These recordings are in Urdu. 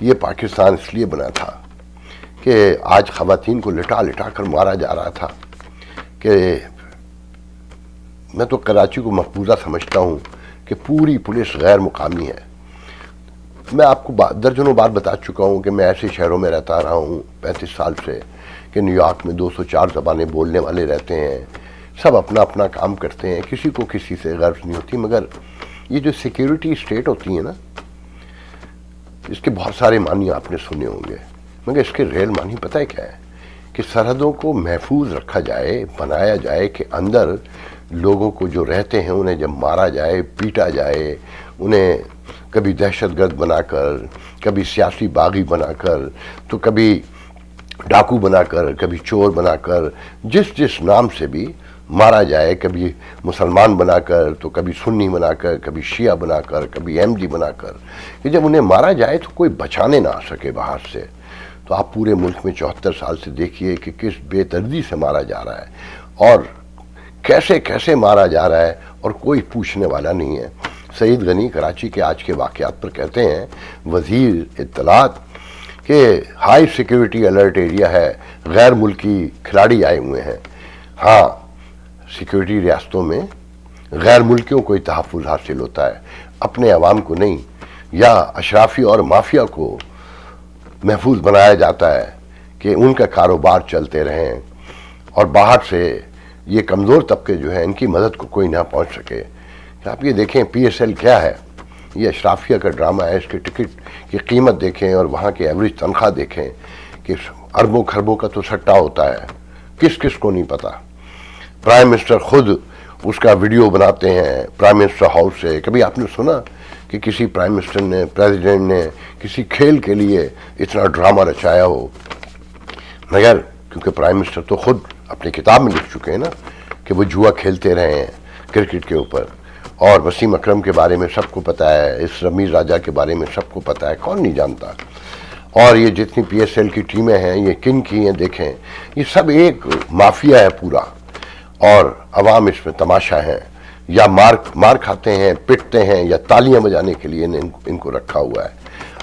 یہ پاکستان اس لیے بنا تھا کہ آج خواتین کو لٹا لٹا کر مارا جا رہا تھا کہ میں تو کراچی کو مقبوضہ سمجھتا ہوں کہ پوری پولیس غیر مقامی ہے. میں آپ کو درجنوں بار بتا چکا ہوں کہ میں ایسے شہروں میں رہتا رہا ہوں 35 سال سے کہ نیو یارک میں 204 زبانیں بولنے والے رہتے ہیں, سب اپنا اپنا کام کرتے ہیں, کسی کو کسی سے غرض نہیں ہوتی. مگر یہ جو سیکیورٹی اسٹیٹ ہوتی ہے نا, اس کے بہت سارے معنی آپ نے سنے ہوں گے, مگر اس کے ریل معنی پتہ ہے کیا ہے؟ کہ سرحدوں کو محفوظ رکھا جائے, بنایا جائے کہ اندر لوگوں کو جو رہتے ہیں انہیں جب مارا جائے, پیٹا جائے, انہیں کبھی دہشت گرد بنا کر, کبھی سیاسی باغی بنا کر, تو کبھی ڈاکو بنا کر, کبھی چور بنا کر, جس نام سے بھی مارا جائے, کبھی مسلمان بنا کر, تو کبھی سنی بنا کر, کبھی شیعہ بنا کر, کبھی احمدی بنا کر, کہ جب انہیں مارا جائے تو کوئی بچانے نہ آ سکے باہر سے. تو آپ پورے ملک میں 74 سال سے دیکھیے کہ کس بے دردی سے مارا جا رہا ہے اور کیسے کیسے مارا جا رہا ہے, اور کوئی پوچھنے والا نہیں ہے. سعید غنی کراچی کے آج کے واقعات پر کہتے ہیں, وزیر اطلاعات, کہ ہائی سیکیورٹی الرٹ ایریا ہے, غیر ملکی کھلاڑی آئے ہوئے ہیں. ہاں, سیکیورٹی ریاستوں میں غیر ملکیوں کو ہی تحفظ حاصل ہوتا ہے, اپنے عوام کو نہیں, یا اشرافی اور مافیا کو محفوظ بنایا جاتا ہے کہ ان کا کاروبار چلتے رہیں اور باہر سے یہ کمزور طبقے جو ہیں ان کی مدد کو کوئی نہ پہنچ سکے. آپ یہ دیکھیں پی ایس ایل کیا ہے, یہ اشرافیہ کا ڈرامہ ہے. اس کے ٹکٹ کی قیمت دیکھیں اور وہاں کی ایوریج تنخواہ دیکھیں کہ اربوں خربوں کا تو سٹا ہوتا ہے, کس کس کو نہیں پتا. پرائم منسٹر خود اس کا ویڈیو بناتے ہیں پرائم منسٹر ہاؤس سے. کبھی آپ نے سنا کہ کسی پرائم منسٹر نے, پریزیڈنٹ نے کسی کھیل کے لیے اتنا ڈرامہ رچایا ہو؟ مگر کیونکہ پرائم منسٹر تو خود اپنی کتاب میں لکھ چکے ہیں نا کہ وہ جوا کھیلتے رہے ہیں کرکٹ کے اوپر, اور وسیم اکرم کے بارے میں سب کو پتہ ہے, اس رمیز راجہ کے بارے میں سب کو پتہ ہے, کون نہیں جانتا. اور یہ جتنی پی ایس ایل کی ٹیمیں ہیں یہ کن کی ہیں دیکھیں, یہ سب ایک مافیا ہے پورا, اور عوام اس میں تماشا ہے, یا مار کھاتے ہیں, پٹتے ہیں, یا تالیاں بجانے کے لیے ان کو رکھا ہوا ہے.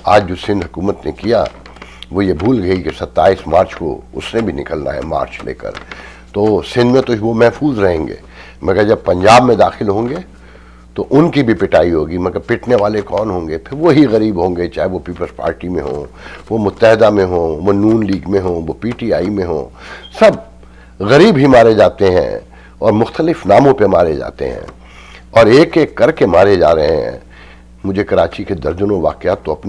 آج جو سندھ حکومت نے کیا وہ یہ بھول گئی کہ 27 مارچ کو اس نے بھی نکلنا ہے مارچ لے کر. تو سندھ میں تو وہ محفوظ رہیں گے, مگر جب پنجاب میں داخل ہوں گے تو ان کی بھی پٹائی ہوگی. مگر پٹنے والے کون ہوں گے؟ پھر وہی غریب ہوں گے, چاہے وہ پیپلز پارٹی میں ہوں, وہ متحدہ میں ہوں, وہ نون لیگ میں ہوں, وہ پی ٹی آئی میں ہوں. سب غریب ہی مارے جاتے ہیں اور مختلف ناموں پہ مارے جاتے ہیں, اور ایک ایک کر کے مارے جا رہے ہیں. مجھے کراچی کے درجنوں واقعات تو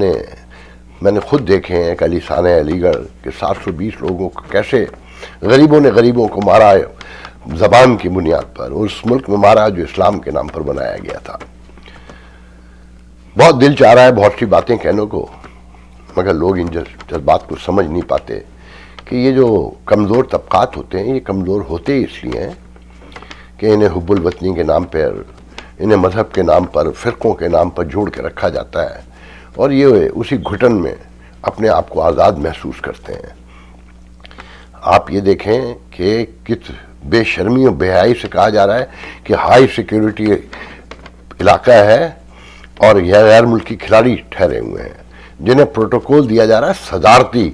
میں نے خود دیکھے ہیں کہ علی ثانہ علی گڑھ کے 720 لوگوں کو کیسے غریبوں نے غریبوں کو مارا ہے زبان کی بنیاد پر, اور اس ملک میں مارا جو اسلام کے نام پر بنایا گیا تھا. بہت دل چاہ رہا ہے بہت سی باتیں کہنے کو, مگر لوگ ان جذبات کو سمجھ نہیں پاتے کہ یہ جو کمزور طبقات ہوتے ہیں یہ کمزور ہوتے ہی اس لیے ہیں کہ انہیں حب الوطنی کے نام پر, انہیں مذہب کے نام پر, فرقوں کے نام پر جوڑ کے رکھا جاتا ہے, اور یہ اسی گھٹن میں اپنے آپ کو آزاد محسوس کرتے ہیں. آپ یہ دیکھیں کہ کس بے شرمی اور بے حیائی سے کہا جا رہا ہے کہ ہائی سیکیورٹی علاقہ ہے اور یہ غیر ملکی کھلاڑی ٹھہرے ہوئے ہیں جنہیں پروٹوکول دیا جا رہا ہے صدارتی.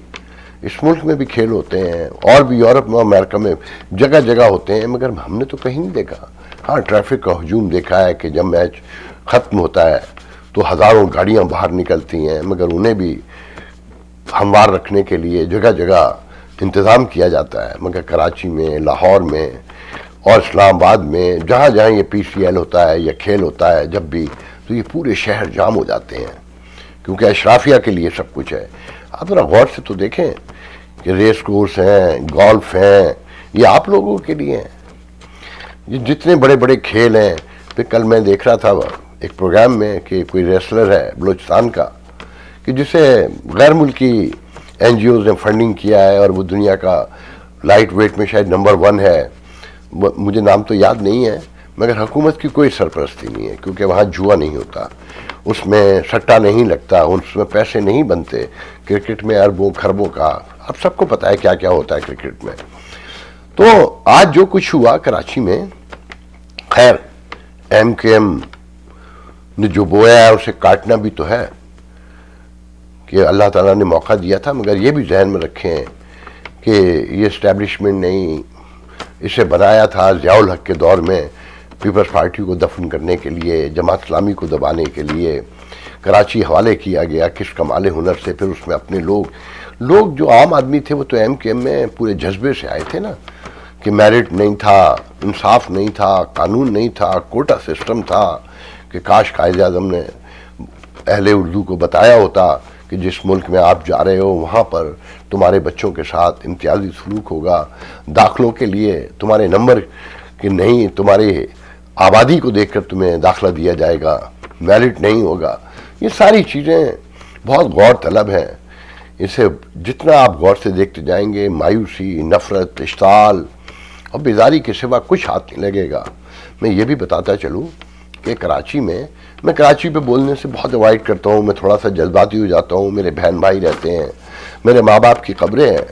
اس ملک میں بھی کھیل ہوتے ہیں, اور بھی یورپ میں, امریکہ میں جگہ جگہ ہوتے ہیں, مگر ہم نے تو کہیں نہیں دیکھا. ہاں, ٹریفک کا ہجوم دیکھا ہے کہ جب میچ ختم ہوتا ہے تو ہزاروں گاڑیاں باہر نکلتی ہیں, مگر انہیں بھی ہموار رکھنے کے لیے جگہ جگہ انتظام کیا جاتا ہے. مگر کراچی میں, لاہور میں اور اسلام آباد میں جہاں جہاں یہ پی سی ایل ہوتا ہے یا کھیل ہوتا ہے جب بھی, تو یہ پورے شہر جام ہو جاتے ہیں کیونکہ اشرافیہ کے لیے سب کچھ ہے. آپ ذرا غور سے تو دیکھیں کہ ریس کورس ہیں, گولف ہیں, یہ آپ لوگوں کے لیے ہیں. یہ جتنے بڑے بڑے کھیل ہیں, پھر کل میں دیکھ رہا تھا ایک پروگرام میں کہ کوئی ریسلر ہے بلوچستان کا کہ جسے غیر ملکی این جی اوز نے فنڈنگ کیا ہے, اور وہ دنیا کا لائٹ ویٹ میں شاید نمبر 1 ہے. مجھے نام تو یاد نہیں ہے, مگر حکومت کی کوئی سرپرستی نہیں ہے کیونکہ وہاں جوا نہیں ہوتا, اس میں سٹا نہیں لگتا, اس میں پیسے نہیں بنتے. کرکٹ میں اربوں خربوں کا اب سب کو پتہ ہے کیا کیا ہوتا ہے کرکٹ میں. تو آج جو کچھ ہوا کراچی میں, خیر ایم کے ایم نے جو بویا ہے اسے کاٹنا بھی تو ہے. کہ اللہ تعالیٰ نے موقع دیا تھا، مگر یہ بھی ذہن میں رکھیں کہ یہ اسٹیبلشمنٹ نہیں، اسے بنایا تھا ضیاء الحق کے دور میں پیپلز پارٹی کو دفن کرنے کے لیے، جماعت اسلامی کو دبانے کے لیے۔ کراچی حوالے کیا گیا کس کمال ہنر سے، پھر اس میں اپنے لوگ جو عام آدمی تھے وہ تو ایم کیو ایم میں پورے جذبے سے آئے تھے نا، کہ میرٹ نہیں تھا، انصاف نہیں تھا، قانون نہیں تھا، کوٹا سسٹم تھا، کہ کاش قائد اعظم نے اہل اردو کو بتایا ہوتا کہ جس ملک میں آپ جا رہے ہو وہاں پر تمہارے بچوں کے ساتھ امتیازی سلوک ہوگا، داخلوں کے لیے تمہارے نمبر کہ نہیں، تمہاری آبادی کو دیکھ کر تمہیں داخلہ دیا جائے گا، میرٹ نہیں ہوگا۔ یہ ساری چیزیں بہت غور طلب ہیں، اسے جتنا آپ غور سے دیکھتے جائیں گے مایوسی، نفرت، اشتعال اور بیزاری کے سوا کچھ ہاتھ نہیں لگے گا۔ میں یہ بھی بتاتا چلوں کہ کراچی میں کراچی پہ بولنے سے بہت اوائڈ کرتا ہوں، میں تھوڑا سا جذباتی ہو جاتا ہوں، میرے بہن بھائی رہتے ہیں، میرے ماں باپ کی قبریں ہیں۔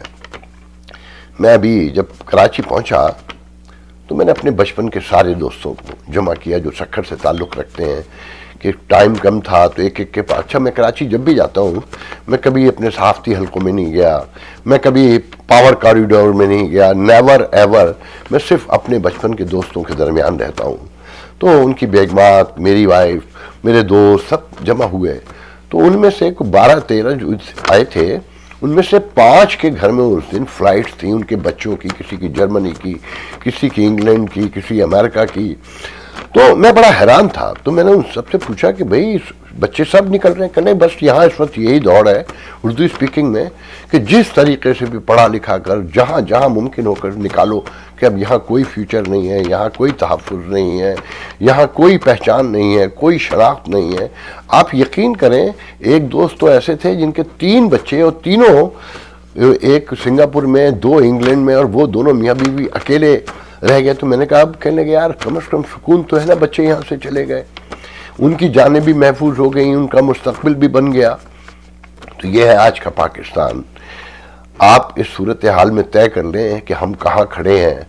میں ابھی جب کراچی پہنچا تو میں نے اپنے بچپن کے سارے دوستوں کو جمع کیا جو سکھر سے تعلق رکھتے ہیں، کہ ٹائم کم تھا تو ایک کے پاس۔ اچھا، میں کراچی جب بھی جاتا ہوں میں کبھی اپنے صحافتی حلقوں میں نہیں گیا، میں کبھی پاور کاریڈور میں نہیں گیا، نیور ایور، میں صرف اپنے بچپن کے دوستوں کے درمیان رہتا ہوں۔ تو ان کی بیگمات، میری وائف، میرے دوست سب جمع ہوئے، تو ان میں سے 12-13 جو آئے تھے، ان میں سے 5 کے گھر میں اس دن فلائٹس تھیں ان کے بچوں کی، کسی کی جرمنی کی، کسی کی انگلینڈ کی، کسی امریکہ کی۔ تو میں بڑا حیران تھا، تو میں نے ان سب سے پوچھا کہ بھئی بچے سب نکل رہے ہیں کہ نہیں، بس یہاں اس وقت یہی دور ہے اردو اسپیکنگ میں کہ جس طریقے سے بھی پڑھا لکھا کر جہاں ممکن ہو کر نکالو، کہ اب یہاں کوئی فیوچر نہیں ہے، یہاں کوئی تحفظ نہیں ہے، یہاں کوئی پہچان نہیں ہے، کوئی شناخت نہیں ہے۔ آپ یقین کریں، ایک دوست تو ایسے تھے جن کے 3 بچے، اور تینوں، ایک سنگاپور میں، 2 انگلینڈ میں، اور وہ دونوں میاں بیوی اکیلے رہ گئے۔ تو میں نے کہا اب کہنے لگے یار کم از کم سکون تو ہے نا، بچے یہاں سے چلے گئے، ان کی جانیں بھی محفوظ ہو گئیں، ان کا مستقبل بھی بن گیا۔ تو یہ ہے آج کا پاکستان۔ آپ اس صورتحال میں طے کر لیں کہ ہم کہاں کھڑے ہیں،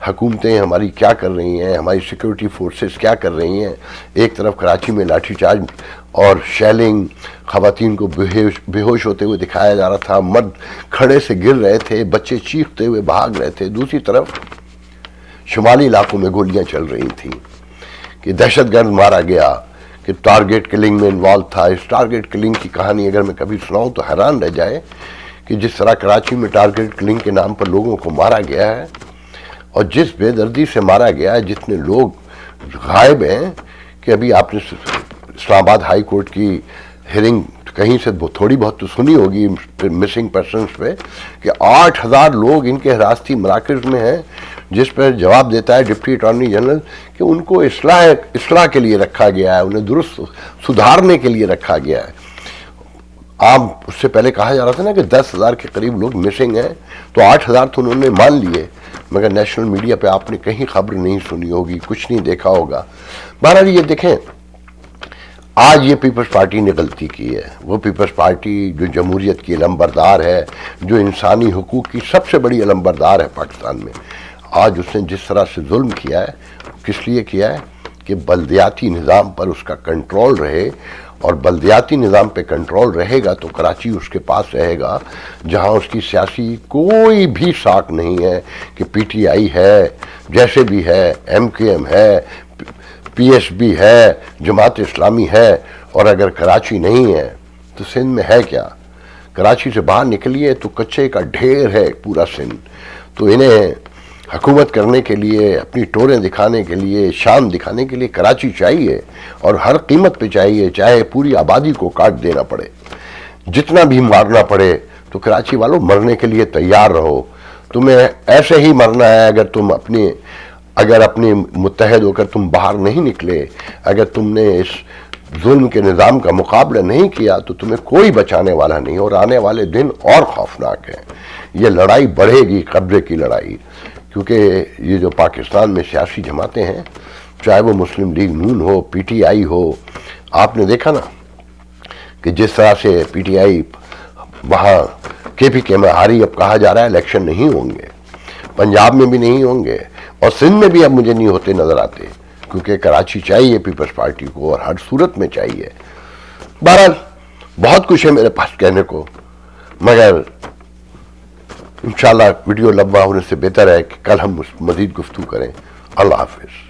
حکومتیں ہماری کیا کر رہی ہیں، ہماری سیکورٹی فورسز کیا کر رہی ہیں۔ ایک طرف کراچی میں لاٹھی چارج اور شیلنگ، خواتین کو بے ہوش ہوتے ہوئے دکھایا جا رہا تھا، مرد کھڑے سے گر رہے تھے، بچے چیختے ہوئے بھاگ رہے تھے۔ دوسری طرف شمالی علاقوں میں گولیاں چل رہی تھیں کہ دہشت گرد مارا گیا، کہ ٹارگیٹ کلنگ میں انوالو تھا۔ اس ٹارگیٹ کلنگ کی کہانی اگر میں کبھی سناؤں تو حیران رہ جائے کہ جس طرح کراچی میں ٹارگیٹ کلنگ کے نام پر لوگوں کو مارا گیا ہے، اور جس بے دردی سے مارا گیا ہے، جتنے لوگ غائب ہیں، کہ ابھی آپ نے اسلام آباد ہائی کورٹ کی ہیرنگ کہیں سے تھوڑی بہت تو سنی ہوگی مسنگ پرسنز پہ، کہ 8,000 لوگ ان کے حراستی مراکز میں ہیں، جس پر جواب دیتا ہے ڈپٹی اٹارنی جنرل کہ ان کو اصلاح کے لیے رکھا گیا ہے، انہیں درست سدھارنے کے لیے رکھا گیا ہے۔ عام اس سے پہلے کہا جا رہا تھا نا کہ 10,000 کے قریب لوگ مسنگ ہیں، تو 8,000 تو انہوں نے مان لیے، مگر نیشنل میڈیا پہ آپ نے کہیں خبر نہیں سنی ہوگی، کچھ نہیں دیکھا ہوگا۔ بہرحال یہ دیکھیں، آج یہ پیپلز پارٹی نے غلطی کی ہے، وہ پیپلز پارٹی جو جمہوریت کی علمبردار ہے، جو انسانی حقوق کی سب سے بڑی علمبردار ہے پاکستان میں، آج اس نے جس طرح سے ظلم کیا ہے، کس لیے کیا ہے کہ بلدیاتی نظام پر اس کا کنٹرول رہے، اور بلدیاتی نظام پہ کنٹرول رہے گا تو کراچی اس کے پاس رہے گا جہاں اس کی سیاسی کوئی بھی ساکھ نہیں ہے، کہ پی ٹی آئی ہے، جیسے بھی ہے، ایم کیو ایم ہے، پی ایس بی ہے، جماعت اسلامی ہے، اور اگر کراچی نہیں ہے تو سندھ میں ہے کیا؟ کراچی سے باہر نکلیے تو کچے کا ڈھیر ہے پورا سندھ۔ تو انہیں حکومت کرنے کے لیے، اپنی ٹوریں دکھانے کے لیے، شان دکھانے کے لیے کراچی چاہیے، اور ہر قیمت پہ چاہیے، چاہے پوری آبادی کو کاٹ دینا پڑے، جتنا بھی مارنا پڑے۔ تو کراچی والوں مرنے کے لیے تیار رہو، تمہیں ایسے ہی مرنا ہے۔ اگر اپنے متحد ہو کر تم باہر نہیں نکلے، اگر تم نے اس ظلم کے نظام کا مقابلہ نہیں کیا، تو تمہیں کوئی بچانے والا نہیں، اور آنے والے دن اور خوفناک ہیں۔ یہ لڑائی بڑھے گی، قبضے کی لڑائی، کیونکہ یہ جو پاکستان میں سیاسی جماعتیں ہیں، چاہے وہ مسلم league known who, P T I ہو، آپ نے دیکھا نا کہ جس طرح سے پی ٹی آئی وہاں کے پی کے میں ہاری، اب کہا جا رہا ہے الیکشن نہیں ہوں گے، پنجاب میں بھی نہیں ہوں گے، اور سندھ میں بھی اب مجھے نہیں ہوتے نظر آتے، کیونکہ کراچی چاہیے پیپلز پارٹی کو، اور ہر صورت میں چاہیے۔ بہرحال بہت کچھ ہے میرے پاس کہنے کو، مگر انشاءاللہ ویڈیو لمبا ہونے سے بہتر ہے کہ کل ہم مزید گفتگو کریں۔ اللہ حافظ۔